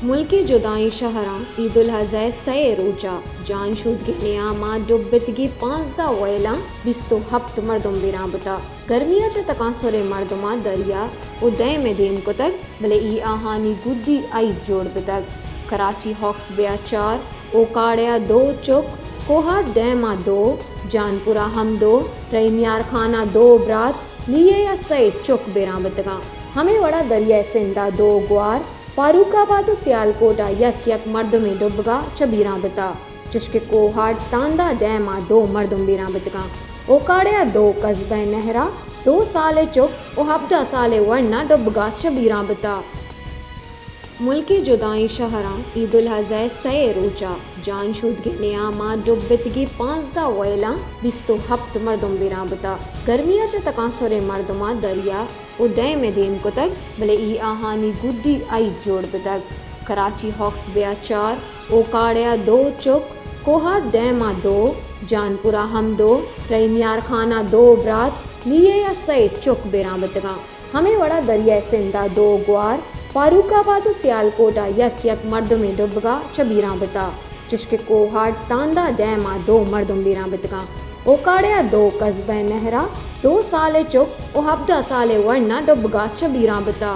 मुल्की जुदाई शहरां ईदुल अज़हा सए रोजा जान शुद नियामा डुब्बितगी 5 वयला बिस्तो हफ्त मर्दुम बिराबता गर्मियाच्या तकासुरे मर्दुमा दरिया उदय में देम कुतक भले ई आहानी गुद्दी आई जोड़ बितक कराची हॉक्स बेया 4 ओकाड़िया 2 चुक कोहा डैमा 2 जानपुरा हम 2 रईमियार खाना 2 ब्रात लिए या सए चुक बिराबतगा हमें वड़ा दरिया सिंधा 2 ग्वार फारूकाबाद सियालकोटा यक यक मर्द में डुबगा चबीरा बिता चुश्के कोहाट तांदा डैमा 2 मर्दुम बीरा बितगा ओकाड़िया 2 कस्बे नहरा 2 साले चुप ओ हफ्ता साले वरना डुबगा चबीरा बिता मुल्की जुदाई शहरां ईदुल अज़हा सए रोजा जान शुद नियामा डुब्बितगी 5 वयला बिस्तो हफ्त मर्दुम बीरा बिता गर्मियाच्या तकासुरे मर्दुमा दरिया उदय में देम कुतक भले ई आहानी गुद्दी आई जोड़ बितक कराची हॉक्स बेया 4 ओकाड़िया 2 चुक कोहा डैमा 2 जानपुरा हम 2 रईमियार खाना 2 ब्रात लिए या सए चुक बिरा बितगा हमें वड़ा दरिया सिंधा 2 ग्वार फारूकाबाद सियालकोटा यक यक मर्द में डुबगा चबीरा बिता चुश्के कोहाट तांदा डैमा 2 मर्दुम बीरा बितगा ओकाड़िया 2 कस्बे नहरा 2 साले चुप ओ हफ्ता साले वरना डुबगा चबीरा बिता।